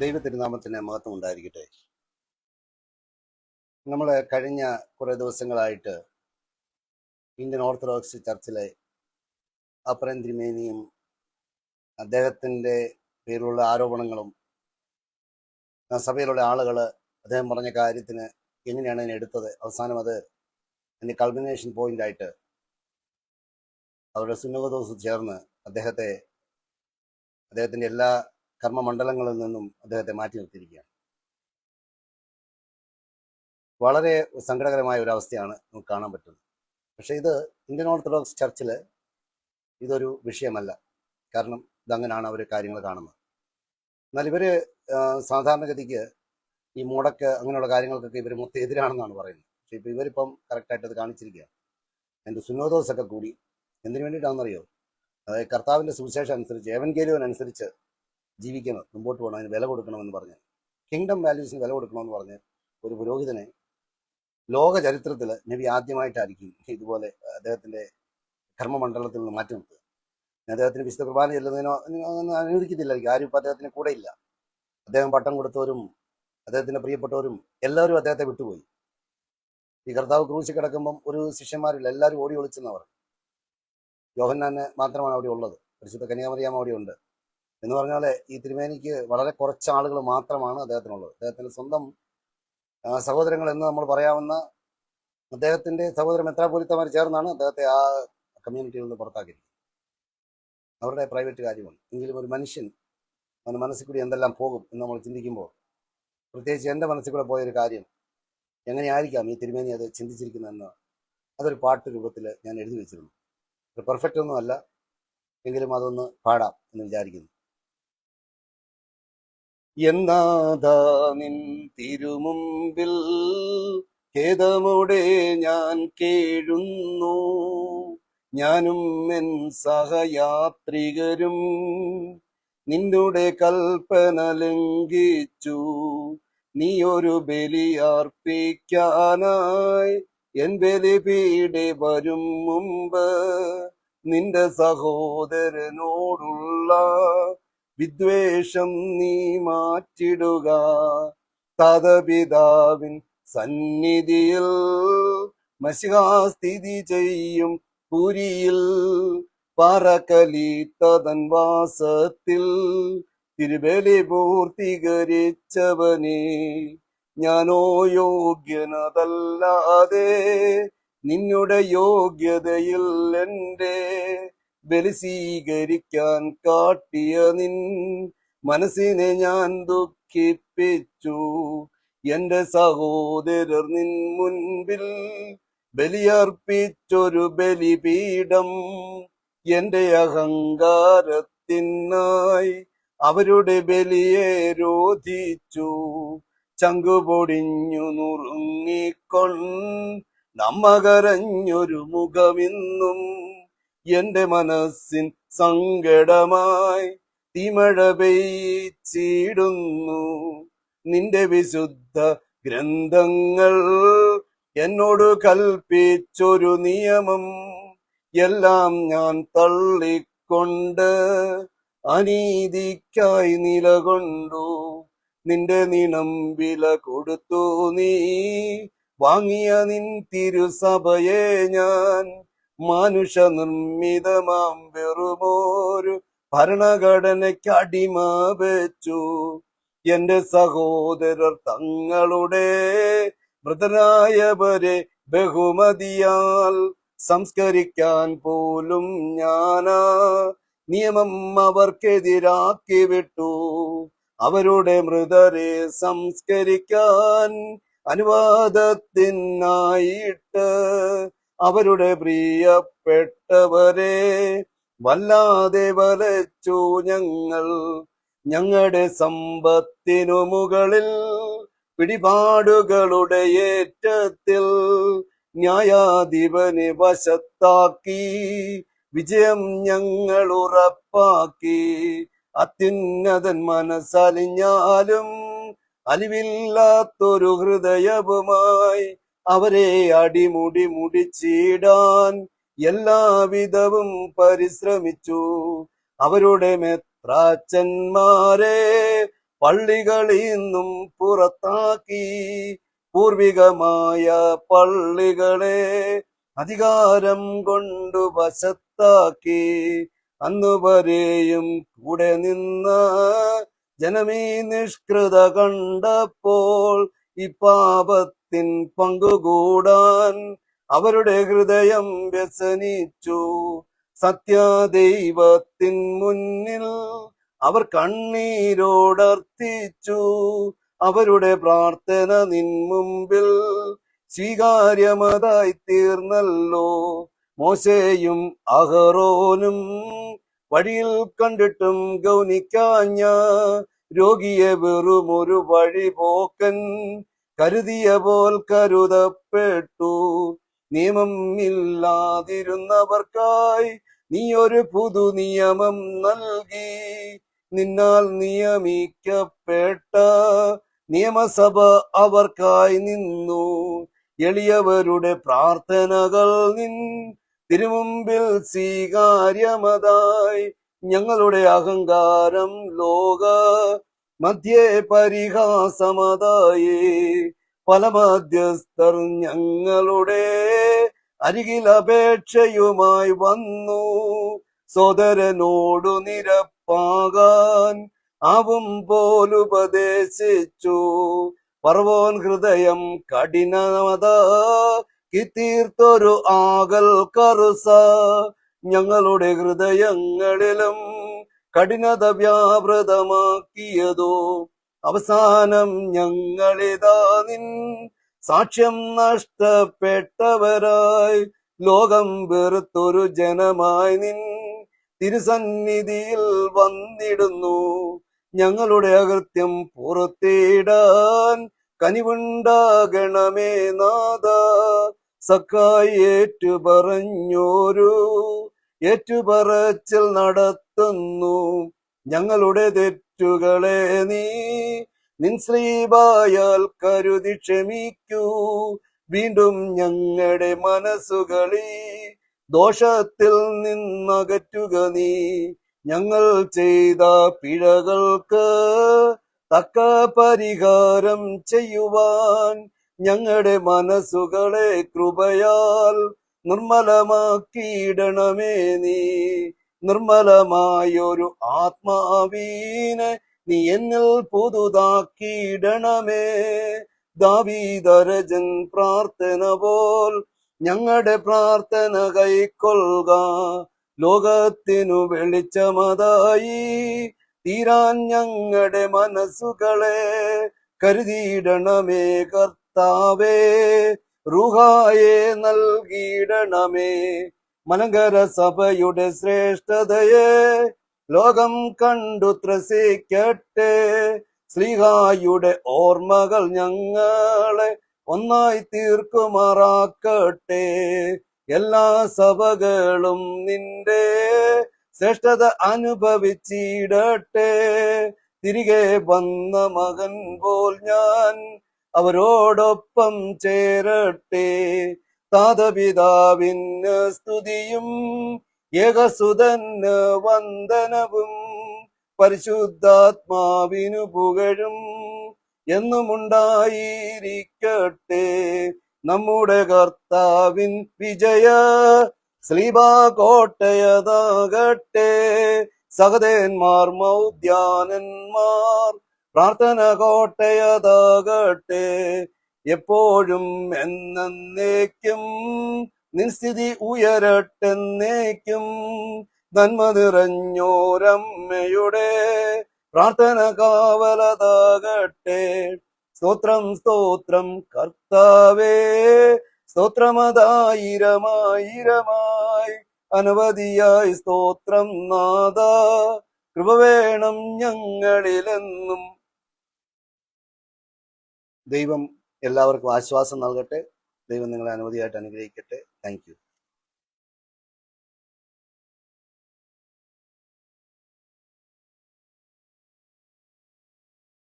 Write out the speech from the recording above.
ദൈവത്തിരുനാമത്തിന് മഹത്വം ഉണ്ടായിരിക്കട്ടെ. നമ്മൾ കഴിഞ്ഞ കുറേ ദിവസങ്ങളായിട്ട് ഇന്ത്യൻ ഓർത്തഡോക്സ് ചർച്ചിലെ അപ്പറൻ തിരുമേനിയും അദ്ദേഹത്തിൻ്റെ പേരിലുള്ള ആരോപണങ്ങളും സഭയിലുള്ള ആളുകൾ അദ്ദേഹം പറഞ്ഞ കാര്യത്തിന് എങ്ങനെയാണ് അതിനെ എടുത്തത്, അവസാനം അത് അതിൻ്റെ കൾമിനേഷൻ പോയിൻ്റായിട്ട് അവരുടെ സുന്നതദോസ് ചേർന്ന് അദ്ദേഹത്തിൻ്റെ എല്ലാ കർമ്മമണ്ഡലങ്ങളിൽ നിന്നും അദ്ദേഹത്തെ മാറ്റി നിർത്തിയിരിക്കുകയാണ്. വളരെ സങ്കടകരമായ ഒരു അവസ്ഥയാണ് നമുക്ക് കാണാൻ പറ്റുന്നത്. പക്ഷേ ഇത് ഇന്ത്യൻ ഓർത്തഡോക്സ് ചർച്ചിൽ ഇതൊരു വിഷയമല്ല. കാരണം ഇതങ്ങനെയാണ് അവർ കാര്യങ്ങൾ കാണുന്നത്. എന്നാൽ ഇവർ സാധാരണഗതിക്ക് ഈ മുടക്ക് അങ്ങനെയുള്ള കാര്യങ്ങൾക്കൊക്കെ ഇവർ മൊത്തം എതിരാണെന്നാണ് പറയുന്നത്. പക്ഷേ ഇപ്പോൾ ഇവരിപ്പം കറക്റ്റായിട്ട് അത് കാണിച്ചിരിക്കുകയാണ്. എൻ്റെ സുന്നതദോസൊക്കെ കൂടി എന്തിനു വേണ്ടിയിട്ടാണെന്നറിയോ? അതായത് കർത്താവിൻ്റെ സുവിശേഷം അനുസരിച്ച്, എവൻഗേലിയോൻ അനുസരിച്ച് ജീവിക്കണം, മുമ്പോട്ട് പോകണം, അതിന് വില കൊടുക്കണമെന്ന് പറഞ്ഞ്, കിങ്ഡം വാല്യൂസിന് വില കൊടുക്കണമെന്ന് പറഞ്ഞ് ഒരു പുരോഹിതനെ ലോക ചരിത്രത്തിൽ നബി ആദ്യമായിട്ടായിരിക്കും ഇതുപോലെ അദ്ദേഹത്തിൻ്റെ കർമ്മമണ്ഡലത്തിൽ നിന്ന് മാറ്റി നിർത്തുക. അദ്ദേഹത്തിന് വിശുദ്ധ കുർബാന ചെല്ലുന്നതിനോ അനുവദിക്കത്തില്ലായിരിക്കും. ആരും ഇപ്പം അദ്ദേഹത്തിന് കൂടെ ഇല്ല. അദ്ദേഹം പട്ടം കൊടുത്തവരും അദ്ദേഹത്തിൻ്റെ പ്രിയപ്പെട്ടവരും എല്ലാവരും അദ്ദേഹത്തെ വിട്ടുപോയി. ഈ കർത്താവ് ക്രൂശിൽ കിടക്കുമ്പം ഒരു ശിഷ്യന്മാരില്ല, എല്ലാവരും ഓടി ഒളിച്ചെന്നവർ. യോഹന്നാന് മാത്രമാണ് അവിടെ ഉള്ളത്, പരിശുദ്ധ കന്യാമറിയാമ്മ അവിടെ ഉണ്ട്. എന്ന് പറഞ്ഞാൽ ഈ തിരുമേനിക്ക് വളരെ കുറച്ച് ആളുകൾ മാത്രമാണ് അദ്ദേഹത്തിനുള്ളത്. അദ്ദേഹത്തിൻ്റെ സ്വന്തം സഹോദരങ്ങൾ എന്ന് നമ്മൾ പറയാവുന്ന അദ്ദേഹത്തിൻ്റെ സഹോദര മെത്രാപ്പൊലീത്തമാർ ചേർന്നാണ് അദ്ദേഹത്തെ ആ കമ്മ്യൂണിറ്റിയിൽ നിന്ന് പുറത്താക്കിയിരിക്കുന്നത്. അവരുടെ പ്രൈവറ്റ് കാര്യമാണ്. എങ്കിലും ഒരു മനുഷ്യൻ അവൻ്റെ മനസ്സിൽ കൂടി എന്തെല്ലാം പോകും എന്ന് നമ്മൾ ചിന്തിക്കുമ്പോൾ, പ്രത്യേകിച്ച് എൻ്റെ മനസ്സിൽ കൂടെ പോയൊരു കാര്യം എങ്ങനെയായിരിക്കാം ഈ തിരുമേനി അത് ചിന്തിച്ചിരിക്കുന്നതെന്ന് അതൊരു പാട്ട് രൂപത്തിൽ ഞാൻ എഴുതി വെച്ചിരുന്നു. അത് പെർഫെക്റ്റ് ഒന്നുമല്ല, എങ്കിലും അതൊന്ന് പാടാം എന്ന് വിചാരിക്കുന്നു. എന്നാഥാ നിൻ തിരുമുമ്പിൽ ഖേദമോടെ ഞാൻ കേഴുന്നു, ഞാനും എൻ സഹയാത്രികരും നിന്നുടെ കൽപ്പന ലംഘിച്ചു. നീ ഒരു ബലിയർപ്പിക്കാനായി എൻ ബലിപീഠെ വരും മുമ്പ് നിന്റെ സഹോദരനോടുള്ള വിദ്വേഷം നീ മാറ്റിടുക. താതപിതാവിൻ സന്നിധിയിൽ മശിഹാ സ്ഥിതി ചെയ്യും പുരിയിൽ പറക്കലീത്തതൻ വാസത്തിൽ തിരുബലി പൂർത്തീകരിച്ചവനെ ഞാനോ യോഗ്യനതല്ലാതെ നിന്നുടെ യോഗ്യതയിൽ എൻ്റെ ബലി സ്വീകരിക്കാൻ കാട്ടിയ നിൻ മനസ്സിനെ ഞാൻ ദുഃഖിപ്പിച്ചു. എൻ്റെ സഹോദരർ നിൻ മുൻപിൽ ബലിയർപ്പിച്ചൊരു ബലിപീഠം എൻ്റെ അഹങ്കാരത്തിനായി അവരുടെ ബലിയെ രോധിച്ചു. ചങ്കുപൊടിഞ്ഞു നമ്മകരഞ്ഞൊരു മുഖമിന്നും എന്റെ മനസ്സിൻ സങ്കടമായി തീമഴ പെയ്ച്ചിടുന്നു. നിന്റെ വിശുദ്ധ ഗ്രന്ഥങ്ങൾ എന്നോട് കൽപ്പിച്ചൊരു നിയമം എല്ലാം ഞാൻ തള്ളിക്കൊണ്ട് അനീതിക്കായി നിലകൊണ്ടു. നിന്റെ നിണം വില കൊടുത്തു നീ വാങ്ങിയ നിൻ തിരുസഭയെ ഞാൻ മാനുഷ നിർമ്മിതമാം വെറുമോരു ഭരണഘടനയ്ക്ക് അടിമ വെച്ചു. എന്റെ സഹോദരർ തങ്ങളുടെ മൃതരായവരെ ബഹുമതിയാൽ സംസ്കരിക്കാൻ പോലും ഞാനാ നിയമം അവർക്കെതിരാക്കി വിട്ടു. അവരുടെ മൃതരെ സംസ്കരിക്കാൻ അനുവാദത്തിനായിട്ട് അവരുടെ പ്രിയപ്പെട്ടവരെ വല്ലാതെ വലച്ചു ഞങ്ങൾ. ഞങ്ങളുടെ സമ്പത്തിനു മുകളിൽ പിടിപാടുകളുടെ ഏറ്റത്തിൽ ന്യായാധിപനെ വശത്താക്കി വിജയം ഞങ്ങൾ ഉറപ്പാക്കി. അത്യുന്നതൻ മനസ്സലിഞ്ഞാലും അലിവില്ലാത്തൊരു ഹൃദയവുമായി അവരെ അടിമുടി മുടിച്ചിടാൻ എല്ലാവിധവും പരിശ്രമിച്ചു. അവരുടെ മെത്രാച്ചന്മാരെ പള്ളികളിൽ നിന്നും പുറത്താക്കി. പൂർവികമായ പള്ളികളെ അധികാരം കൊണ്ടു വശത്താക്കി. അന്നുവരെയും കൂടെ നിന്ന ജനമീ നിഷ്കൃത കണ്ടപ്പോൾ ഈ പാപത്തിൻ പങ്കുകൂടാൻ അവരുടെ ഹൃദയം വ്യസനിച്ചു. സത്യദൈവത്തിൻ മുന്നിൽ അവർ കണ്ണീരോടർത്ഥിച്ചു. അവരുടെ പ്രാർത്ഥന നിൻ മുമ്പിൽ സ്വീകാര്യമതായി തീർന്നല്ലോ. മോശയും അഹറോനും വഴിയിൽ കണ്ടിട്ടും ഗൗനിക്കാഞ്ഞ രോഗിയെ വെറുമൊരു വഴിപോക്കൻ കരുതിയ പോൽ കരുതപ്പെട്ടു. നിയമം ഇല്ലാതിരുന്നവർക്കായി നീ ഒരു പുതു നിയമം നൽകി. നിന്നാൽ നിയമിക്കപ്പെട്ട നിയമസഭ അവർക്കായി നിന്നു. എളിയവരുടെ പ്രാർത്ഥനകൾ നിൻ തിരുമുമ്പിൽ സ്വീകാര്യമതായി. ഞങ്ങളുടെ അഹങ്കാരം ലോക മധ്യേ പരിഹാസമതായി. പല മധ്യസ്ഥർ ഞങ്ങളുടെ അരികിൽ അപേക്ഷയുമായി വന്നു. സോദരനോടു നിരപ്പാകാൻ ആവും പോലുപദേശിച്ചു. ഫറവോൻ ഹൃദയം കഠിനമതാക്കി തീർത്തൊരു ആകൽ കറുസ. ഞങ്ങളുടെ ഹൃദയങ്ങളിലും കഠിനത വ്യാപൃതമാക്കിയതോ. അവസാനം ഞങ്ങളിതാ നിൻ സാക്ഷ്യം നഷ്ടപ്പെട്ടവരായി ലോകം വെറുത്തൊരു ജനമായി നിൻ തിരുസന്നിധിയിൽ വന്നിടുന്നു. ഞങ്ങളുടെ അകൃത്യം പുറത്തിടാൻ കനിവുണ്ടാകണമേ നാഥ. സക്കായി ഏറ്റുപറച്ചിൽ നടത്തുന്നു. ഞങ്ങളുടെ തെറ്റുകളെ നീ നിൻ ശ്രീബായാൽ കരുതി ക്ഷമിക്കൂ. വീണ്ടും ഞങ്ങളുടെ മനസ്സുകളി ദോഷത്തിൽ നിന്നകറ്റുക നീ. ഞങ്ങൾ ചെയ്ത പിഴകൾക്ക് തക്ക പരിഹാരം ചെയ്യുവാൻ ഞങ്ങളുടെ മനസ്സുകളെ കൃപയാൽ നിർമ്മലമാക്കിയിടണമേ നീ. നിർമ്മലമായൊരു ആത്മാവീനെ നീ എന്നിൽ പുതുതാക്കിയിടണമേ. ദാവീദരജൻ പ്രാർത്ഥന പോൽ ഞങ്ങളുടെ പ്രാർത്ഥന കൈക്കൊള്ളുക. ലോകത്തിനു വെളിച്ചമതായി തീരാൻ ഞങ്ങളുടെ മനസ്സുകളെ കരുതിയിടണമേ കർത്താവേ. റൂഹായെ നൽകിയിടണമേ. മലങ്കര സഭയുടെ ശ്രേഷ്ഠതയെ ലോകം കണ്ടു ത്രസിക്കട്ടെ. ശ്ലീഹായുടെ ഓർമ്മകൾ ഞങ്ങളെ ഒന്നായി തീർക്കുമാറാക്കട്ടെ. എല്ലാ സഭകളും നിന്റെ ശ്രേഷ്ഠത അനുഭവിച്ചിടട്ടെ. തിരികെ വന്ന മകൻ പോൽ ഞാൻ അവരോടൊപ്പം ചേരട്ടെ. താതപിതാവിന് സ്തുതിയും ഏകസുതന് വന്ദനവും പരിശുദ്ധാത്മാവിനു പുകഴും എന്നുമുണ്ടായിരിക്കട്ടെ. നമ്മുടെ കർത്താവിൻ വിജയ ശ്ലീബാ കോട്ടയതാകട്ടെ. സഹദേന്മാർ മൗദ്യാനന്മാർ പ്രാർത്ഥന കോട്ടയതാകട്ടെ. എപ്പോഴും എന്നേക്കും നിൻസ്ഥിതി ഉയരട്ടെന്നേക്കും. നന്മ നിറഞ്ഞോരമ്മയുടെ പ്രാർത്ഥന കാവലതാകട്ടെ. സ്തോത്രം സ്തോത്രം കർത്താവേ. സ്തോത്രമതായിരമായിരമായി അനവധിയായി സ്തോത്രം നാഥ. കൃപ വേണം ഞങ്ങളിലെന്നും. ദൈവം എല്ലാവർക്കും ആശ്വാസം നൽകട്ടെ. ദൈവം നിങ്ങളെ അനവധിയായിട്ട് അനുഗ്രഹിക്കട്ടെ. Thank you.